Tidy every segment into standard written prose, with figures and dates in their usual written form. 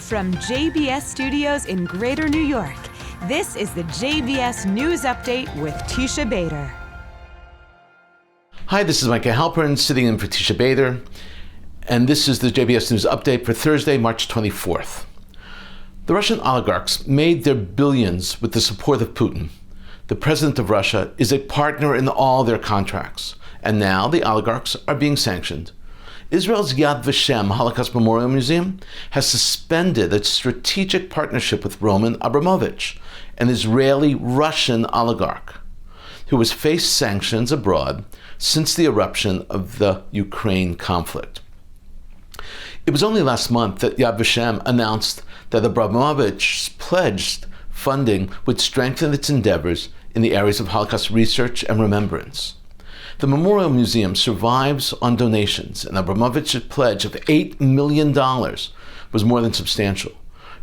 From JBS Studios in Greater New York, this is the JBS News Update with Tisha Bader. Hi, this is Micah Halpern sitting in for Tisha Bader, and this is the JBS News Update for Thursday, March 24th. The Russian oligarchs made their billions with the support of Putin. The president of Russia is a partner in all their contracts, and now the oligarchs are being sanctioned. Israel's Yad Vashem Holocaust Memorial Museum has suspended its strategic partnership with Roman Abramovich, an Israeli-Russian oligarch, who has faced sanctions abroad since the eruption of the Ukraine conflict. It was only last month that Yad Vashem announced that Abramovich pledged funding would strengthen its endeavors in the areas of Holocaust research and remembrance. The Memorial Museum survives on donations, and Abramovich's pledge of $8 million was more than substantial.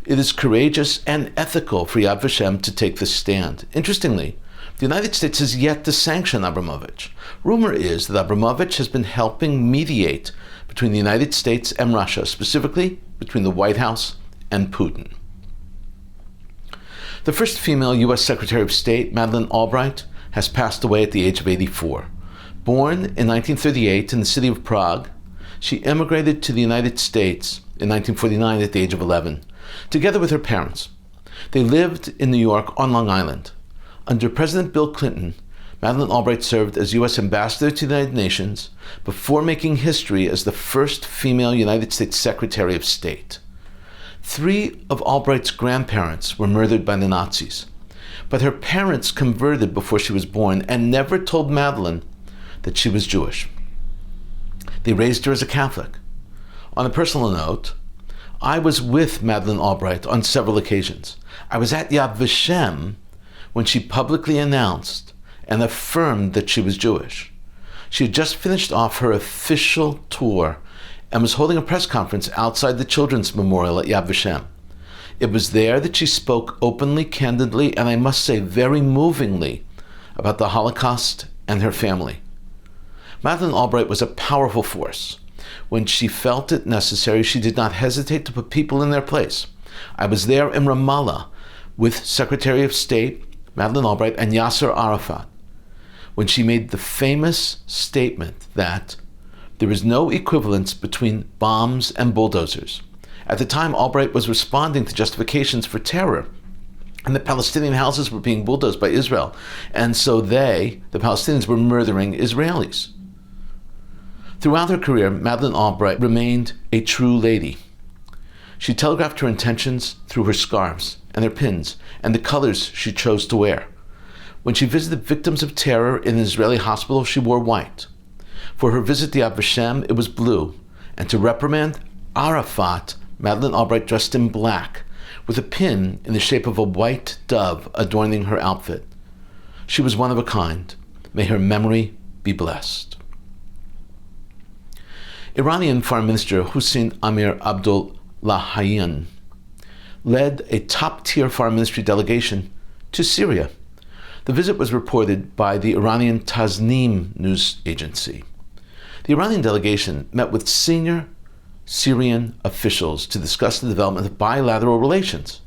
It is courageous and ethical for Yad Vashem to take this stand. Interestingly, the United States has yet to sanction Abramovich. Rumor is that Abramovich has been helping mediate between the United States and Russia, specifically between the White House and Putin. The first female U.S. Secretary of State, Madeleine Albright, has passed away at the age of 84. Born in 1938 in the city of Prague, she immigrated to the United States in 1949 at the age of 11, together with her parents. They lived in New York on Long Island. Under President Bill Clinton, Madeleine Albright served as U.S. Ambassador to the United Nations before making history as the first female United States Secretary of State. 3 of Albright's grandparents were murdered by the Nazis, but her parents converted before she was born and never told Madeleine that she was Jewish. They raised her as a Catholic. On a personal note, I was with Madeleine Albright on several occasions. I was at Yad Vashem when she publicly announced and affirmed that she was Jewish. She had just finished off her official tour and was holding a press conference outside the Children's Memorial at Yad Vashem. It was there that she spoke openly, candidly, and I must say very movingly about the Holocaust and her family. Madeleine Albright was a powerful force. When she felt it necessary, she did not hesitate to put people in their place. I was there in Ramallah with Secretary of State Madeleine Albright and Yasser Arafat when she made the famous statement that there is no equivalence between bombs and bulldozers. At the time, Albright was responding to justifications for terror, and the Palestinian houses were being bulldozed by Israel, and so the Palestinians, were murdering Israelis. Throughout her career, Madeleine Albright remained a true lady. She telegraphed her intentions through her scarves and her pins and the colors she chose to wear. When she visited victims of terror in an Israeli hospital, she wore white. For her visit to Yad Vashem, it was blue. And to reprimand Arafat, Madeleine Albright dressed in black, with a pin in the shape of a white dove adorning her outfit. She was one of a kind. May her memory be blessed. Iranian Foreign Minister Hossein Amir-Abdollahian led a top-tier foreign ministry delegation to Syria. The visit was reported by the Iranian Tasnim news agency. The Iranian delegation met with senior Syrian officials to discuss the development of bilateral relations,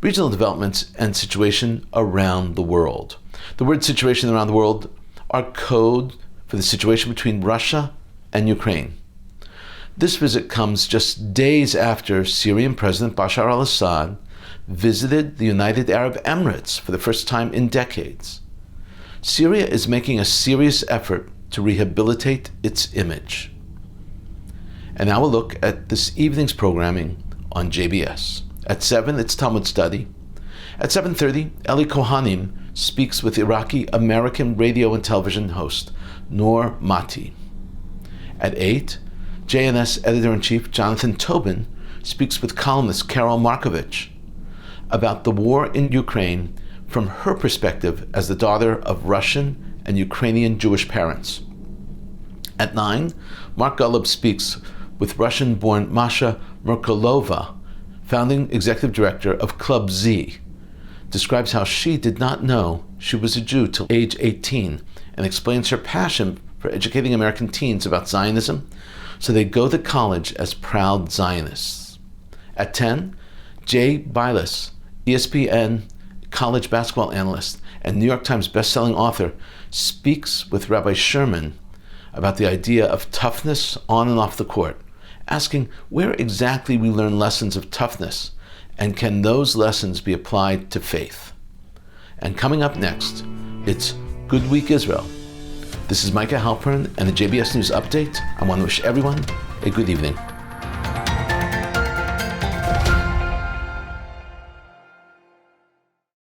regional developments, and situation around the world. The word situation around the world are code for the situation between Russia and Ukraine. This visit comes just days after Syrian President Bashar al-Assad visited the United Arab Emirates for the first time in decades. Syria is making a serious effort to rehabilitate its image. And now a look at this evening's programming on JBS. At 7, it's Talmud Study. At 7:30, Ellie Cohanim speaks with Iraqi-American radio and television host Noor Matti. At 8, JNS Editor-in-Chief Jonathan Tobin speaks with columnist Karol Markowicz about the war in Ukraine from her perspective as the daughter of Russian and Ukrainian Jewish parents. At 9, Mark Golub speaks with Russian-born Masha Merkulova, founding executive director of Club Z, describes how she did not know she was a Jew till age 18 and explains her passion for educating American teens about Zionism so they go to college as proud Zionists. At 10, Jay Bilas, ESPN college basketball analyst and New York Times bestselling author, speaks with Rabbi Sherman about the idea of toughness on and off the court, asking where exactly we learn lessons of toughness and can those lessons be applied to faith. And coming up next, it's Good Week Israel. This is Micah Halpern and the JBS News Update. I want to wish everyone a good evening.